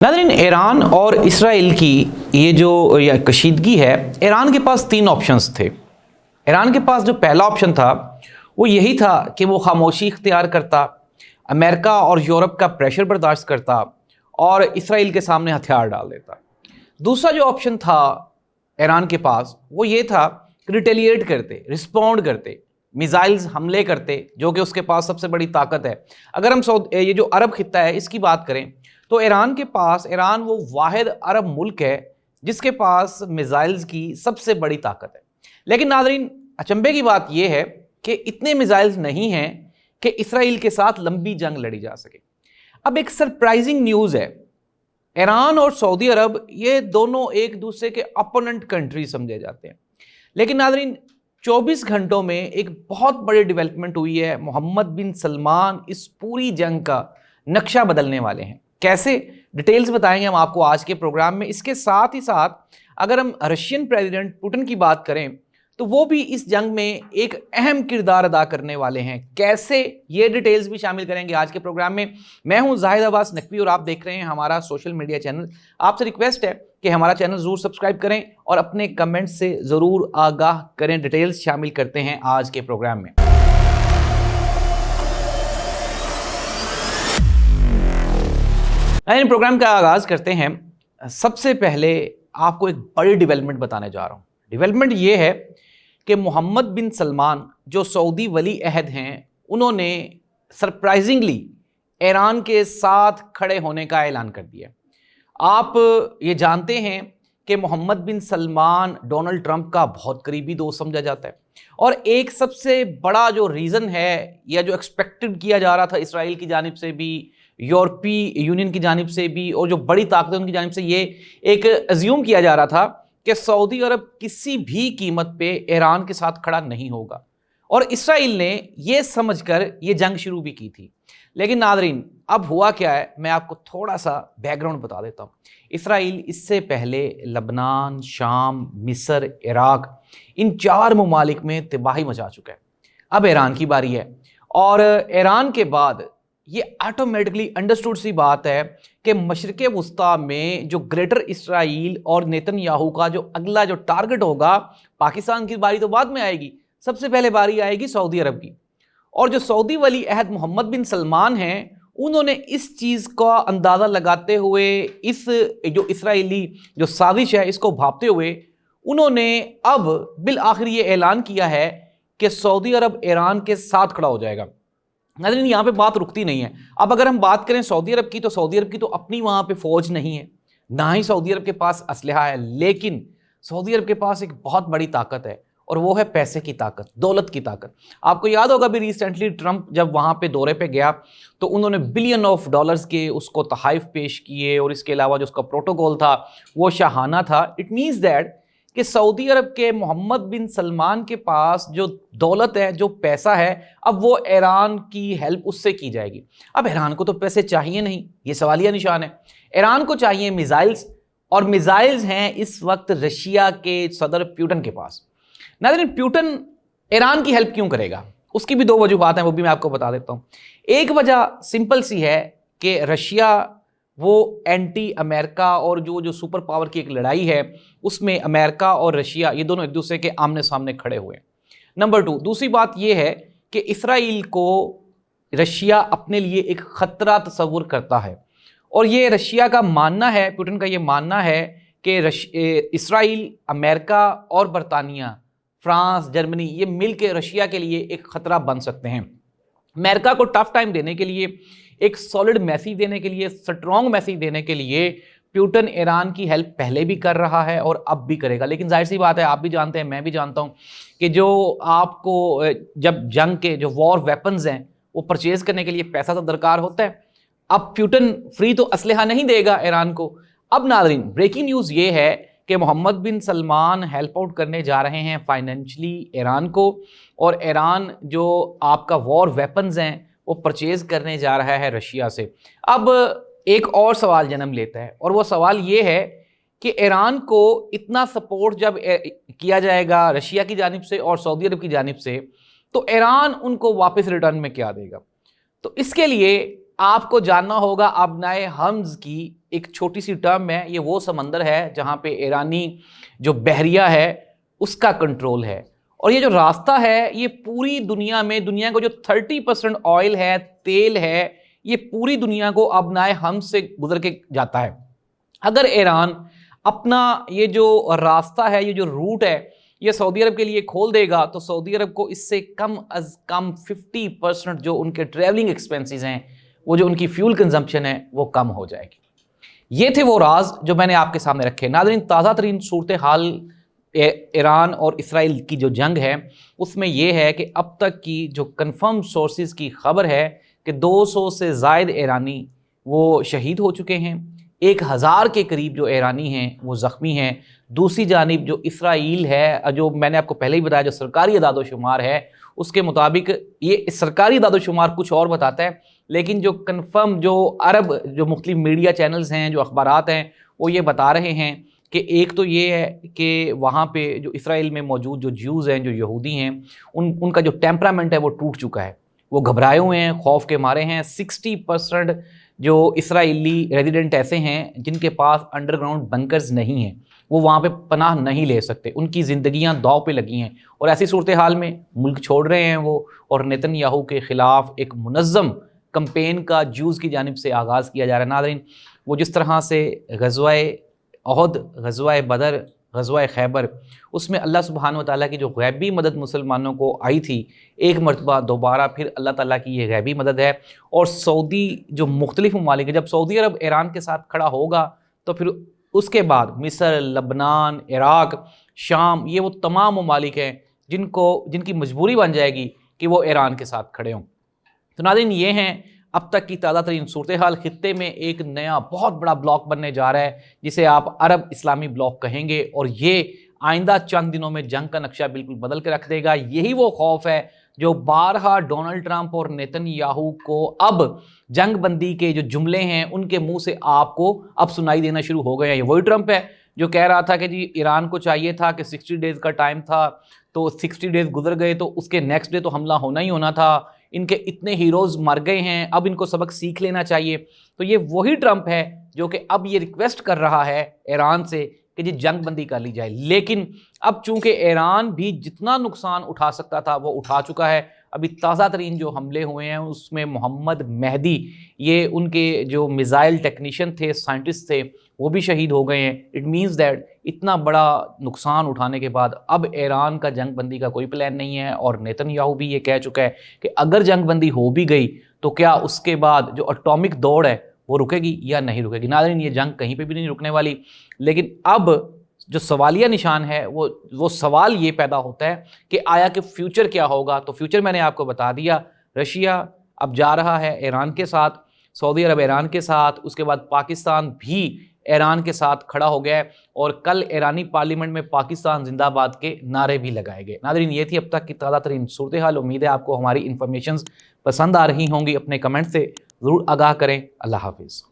नाज़रीन, ईरान और इसराइल की ये जो कशीदगी है, ईरान के पास 3 ऑप्शंस थे। ईरान के पास जो पहला ऑप्शन था वो यही था कि वो खामोशी इख्तियार करता, अमेरिका और यूरोप का प्रेशर बर्दाश्त करता और इसराइल के सामने हथियार डाल देता। दूसरा जो ऑप्शन था ईरान के पास वो ये था कि रिटेलिएट करते, रिस्पॉन्ड करते, मिसाइल्स हमले करते, जो कि उसके पास सबसे बड़ी ताकत है। अगर हम ये जो अरब खित्ता है इसकी बात करें तो ईरान वो वाहिद अरब मुल्क है जिसके पास मिसाइल्स की सबसे बड़ी ताकत है। लेकिन नाज़रीन, अचंभे की बात यह है कि इतने मिसाइल्स नहीं हैं कि इसराइल के साथ लंबी जंग लड़ी जा सके। अब एक सरप्राइजिंग न्यूज़ है, ईरान और सऊदी अरब ये दोनों एक दूसरे के अपोनेंट कंट्री समझे जाते हैं। लेकिन नाज़रीन, 24 घंटों में एक बहुत बड़ी डेवलपमेंट हुई है। मोहम्मद बिन सलमान इस पूरी जंग का नक्शा बदलने वाले हैं। कैसे, डिटेल्स बताएंगे हम आपको आज के प्रोग्राम में। इसके साथ ही साथ अगर हम रशियन प्रेसिडेंट पुतिन की बात करें तो वो भी इस जंग में एक अहम किरदार अदा करने वाले हैं। कैसे, ये डिटेल्स भी शामिल करेंगे आज के प्रोग्राम में। मैं हूं जाहिद अब्बास नकवी और आप देख रहे हैं हमारा सोशल मीडिया चैनल। आपसे रिक्वेस्ट है कि हमारा चैनल ज़रूर सब्सक्राइब करें और अपने कमेंट्स से ज़रूर आगाह करें। डिटेल्स शामिल करते हैं आज के प्रोग्राम में। प्रोग्राम का आगाज़ करते हैं। सबसे पहले आपको एक बड़ी डेवलपमेंट बताने जा रहा हूँ। डेवलपमेंट ये है कि मोहम्मद बिन सलमान जो सऊदी वली अहद हैं, उन्होंने सरप्राइजिंगली ईरान के साथ खड़े होने का ऐलान कर दिया। आप ये जानते हैं कि मोहम्मद बिन सलमान डोनाल्ड ट्रंप का बहुत करीबी दोस्त समझा जाता है और एक सबसे बड़ा जो रीज़न है या जो एक्सपेक्टेड किया जा रहा था इसराइल की जानिब से भी, यूरोपीय यूनियन की जानिब से भी और जो बड़ी ताकतें उनकी जानिब से, ये एक अज्यूम किया जा रहा था कि सऊदी अरब किसी भी कीमत पे ईरान के साथ खड़ा नहीं होगा और इसराइल ने ये समझकर ये जंग शुरू भी की थी। लेकिन नाज़रीन, अब हुआ क्या है, मैं आपको थोड़ा सा बैकग्राउंड बता देता हूँ। इसराइल इससे पहले लबनान, शाम, मिस्र, इराक, इन 4 ममालिक में तबाही मचा चुका है। अब ईरान की बारी है और ईरान के बाद ये ऑटोमेटिकली अंडरस्टूड सी बात है कि मशरिक़ वुस्ता में जो ग्रेटर इसराइल और नेतन्याहू का जो अगला जो टारगेट होगा, पाकिस्तान की बारी तो बाद में आएगी, सबसे पहले बारी आएगी सऊदी अरब की। और जो सऊदी वली अहद मोहम्मद बिन सलमान हैं, उन्होंने इस चीज़ का अंदाज़ा लगाते हुए, इस जो इसराइली जो साजिश है इसको भांपते हुए, उन्होंने अब बिल आखिर ये ऐलान किया है कि सऊदी अरब ईरान के साथ खड़ा हो जाएगा। नाज़रीन, यहाँ पे बात रुकती नहीं है। अब अगर हम बात करें सऊदी अरब की, तो सऊदी अरब की तो अपनी वहाँ पे फ़ौज नहीं है, ना ही सऊदी अरब के पास असलहा है। लेकिन सऊदी अरब के पास एक बहुत बड़ी ताकत है और वो है पैसे की ताकत, दौलत की ताकत। आपको याद होगा भी रिसेंटली ट्रंप जब वहाँ पे दौरे पे गया तो उन्होंने $बिलियन के उसको तोहफ़े पेश किए और इसके अलावा जो उसका प्रोटोकॉल था वो शाहाना था। इट मीन्स दैट कि सऊदी अरब के मोहम्मद बिन सलमान के पास जो दौलत है, जो पैसा है, अब वो ईरान की हेल्प उससे की जाएगी। अब ईरान को तो पैसे चाहिए नहीं, ये सवालिया निशान है। ईरान को चाहिए मिसाइल्स, और मिसाइल्स हैं इस वक्त रशिया के सदर पुतिन के पास। नाज़रीन, पुतिन ईरान की हेल्प क्यों करेगा, उसकी भी 2 वजूहात हैं, वो भी मैं आपको बता देता हूँ। एक वजह सिंपल सी है कि रशिया वो एंटी अमेरिका और जो सुपर पावर की एक लड़ाई है उसमें अमेरिका और रशिया ये दोनों एक दूसरे के आमने सामने खड़े हुए हैं। नंबर 2, दूसरी बात ये है कि इसराइल को रशिया अपने लिए एक ख़तरा तस्वुर करता है और ये रशिया का मानना है, पुतिन का ये मानना है कि इसराइल, अमेरिका और बरतानिया, फ्रांस, जर्मनी, ये मिल के रशिया के लिए एक ख़तरा बन सकते हैं। अमेरिका को टफ टाइम देने के लिए, एक सॉलिड मैसेज देने के लिए, स्ट्रॉन्ग मैसेज देने के लिए पुतिन ईरान की हेल्प पहले भी कर रहा है और अब भी करेगा। लेकिन जाहिर सी बात है, आप भी जानते हैं, मैं भी जानता हूं कि जो आपको जब जंग के जो वॉर वेपन्स हैं वो परचेज करने के लिए पैसा तो दरकार होता है। अब पुतिन फ्री तो असलहा नहीं देगा ईरान को। अब नाज़रीन, ब्रेकिंग न्यूज़ ये है कि मोहम्मद बिन सलमान हेल्प आउट करने जा रहे हैं फाइनेंशली ईरान को, और ईरान जो आपका वॉर वेपन्स हैं वो परचेज करने जा रहा है रशिया से। अब एक और सवाल जन्म लेता है और वो सवाल ये है कि ईरान को इतना सपोर्ट जब किया जाएगा रशिया की जानिब से और सऊदी अरब की जानिब से, तो ईरान उनको वापस रिटर्न में क्या देगा। तो इसके लिए آپ کو جاننا ہوگا ابنائے حمز کی ایک چھوٹی سی ٹرم ہے، یہ وہ سمندر ہے جہاں پہ ایرانی جو بحریہ ہے اس کا کنٹرول ہے، اور یہ جو راستہ ہے یہ پوری دنیا میں، دنیا کو جو 30% آئل ہے، تیل ہے، یہ پوری دنیا کو ابنائے حمز سے گزر کے جاتا ہے۔ اگر ایران اپنا یہ جو راستہ ہے، یہ جو روٹ ہے، یہ سعودی عرب کے لیے کھول دے گا تو سعودی عرب کو اس سے کم از کم 50% جو ان کے ٹریولنگ ایکسپینسز ہیں، وہ جو ان کی فیول کنزمپشن ہے، وہ کم ہو جائے گی۔ یہ تھے وہ راز جو میں نے آپ کے سامنے رکھے۔ ناظرین، تازہ ترین صورتحال ایران اور اسرائیل کی جو جنگ ہے اس میں یہ ہے کہ اب تک کی جو کنفرم سورسز کی خبر ہے کہ 200 سے زائد ایرانی وہ شہید ہو چکے ہیں، 1000 کے قریب جو ایرانی ہیں وہ زخمی ہیں۔ دوسری جانب جو اسرائیل ہے، جو میں نے آپ کو پہلے ہی بتایا، جو سرکاری اعداد و شمار ہے اس کے مطابق، یہ سرکاری اعداد و شمار کچھ اور بتاتا ہے، لیکن جو کنفرم جو عرب جو مختلف میڈیا چینلز ہیں، جو اخبارات ہیں، وہ یہ بتا رہے ہیں کہ ایک تو یہ ہے کہ وہاں پہ جو اسرائیل میں موجود جو جیوز ہیں، جو یہودی ہیں، ان کا جو ٹیمپرامنٹ ہے وہ ٹوٹ چکا ہے، وہ گھبرائے ہوئے ہیں، خوف کے مارے ہیں۔ 60% جو اسرائیلی ریزیڈنٹ ایسے ہیں جن کے پاس انڈر گراؤنڈ بنکرز نہیں ہیں، وہ وہاں پہ پناہ نہیں لے سکتے، ان کی زندگیاں داؤ پہ لگی ہیں، اور ایسی صورتحال میں ملک چھوڑ رہے ہیں وہ، اور نیتن یاہو کے خلاف ایک منظم کمپین کا جیوز کی جانب سے آغاز کیا جا رہا ہے۔ ناظرین، وہ جس طرح سے غزوہ احد، غزوہ بدر، غزوہ خیبر، اس میں اللہ سبحانہ و تعالیٰ کی جو غیبی مدد مسلمانوں کو آئی تھی، ایک مرتبہ دوبارہ پھر اللہ تعالیٰ کی یہ غیبی مدد ہے، اور سعودی جو مختلف ممالک ہیں، جب سعودی عرب ایران کے ساتھ کھڑا ہوگا تو پھر اس کے بعد مصر، لبنان، عراق، شام، یہ وہ تمام ممالک ہیں جن کی مجبوری بن جائے گی کہ وہ ایران کے ساتھ کھڑے ہوں۔ تو ناظرین، یہ ہیں اب تک کی تازہ ترین صورتحال۔ خطے میں ایک نیا بہت بڑا بلاک بننے جا رہا ہے جسے آپ عرب اسلامی بلاک کہیں گے، اور یہ آئندہ چند دنوں میں جنگ کا نقشہ بالکل بدل کے رکھ دے گا۔ یہی وہ خوف ہے جو بارہا ڈونلڈ ٹرمپ اور نیتن یاہو کو اب جنگ بندی کے جو جملے ہیں ان کے منہ سے آپ کو اب سنائی دینا شروع ہو گئے ہیں۔ یہ وہی ٹرمپ ہے جو کہہ رہا تھا کہ جی ایران کو چاہیے تھا کہ 60 ڈیز کا ٹائم تھا، تو 60 ڈیز گزر گئے تو اس کے نیکسٹ ڈے تو حملہ ہونا ہی ہونا تھا، ان کے اتنے ہیروز مر گئے ہیں، اب ان کو سبق سیکھ لینا چاہیے۔ تو یہ وہی ٹرمپ ہے جو کہ اب یہ ریکویسٹ کر رہا ہے ایران سے کہ جی جنگ بندی کر لی جائے، لیکن اب چونکہ ایران بھی جتنا نقصان اٹھا سکتا تھا وہ اٹھا چکا ہے۔ ابھی تازہ ترین جو حملے ہوئے ہیں اس میں محمد مہدی، یہ ان کے جو میزائل ٹیکنیشین تھے، سائنٹسٹ تھے، وہ بھی شہید ہو گئے ہیں۔ اٹ مینز دیٹ اتنا بڑا نقصان اٹھانے کے بعد اب ایران کا جنگ بندی کا کوئی پلان نہیں ہے، اور نیتن یاہو بھی یہ کہہ چکا ہے کہ اگر جنگ بندی ہو بھی گئی تو کیا اس کے بعد جو اٹامک دوڑ ہے وہ رکے گی یا نہیں رکے گی۔ ناظرین، یہ جنگ کہیں پہ بھی نہیں رکنے والی، لیکن اب جو سوالیہ نشان ہے وہ سوال یہ پیدا ہوتا ہے کہ آیا کہ فیوچر کیا ہوگا۔ تو فیوچر میں نے آپ کو بتا دیا، رشیا اب جا رہا ہے ایران کے ساتھ، سعودی عرب ایران کے ساتھ، اس کے بعد پاکستان بھی ایران کے ساتھ کھڑا ہو گیا ہے، اور کل ایرانی پارلیمنٹ میں پاکستان زندہ باد کے نعرے بھی لگائے گئے۔ ناظرین، یہ تھی اب تک کی تازہ ترین صورتحال۔ امید ہے آپ کو ہماری انفارمیشنز پسند آ رہی ہوں گی، اپنے کمنٹ سے ضرور آگاہ کریں۔ اللہ حافظ۔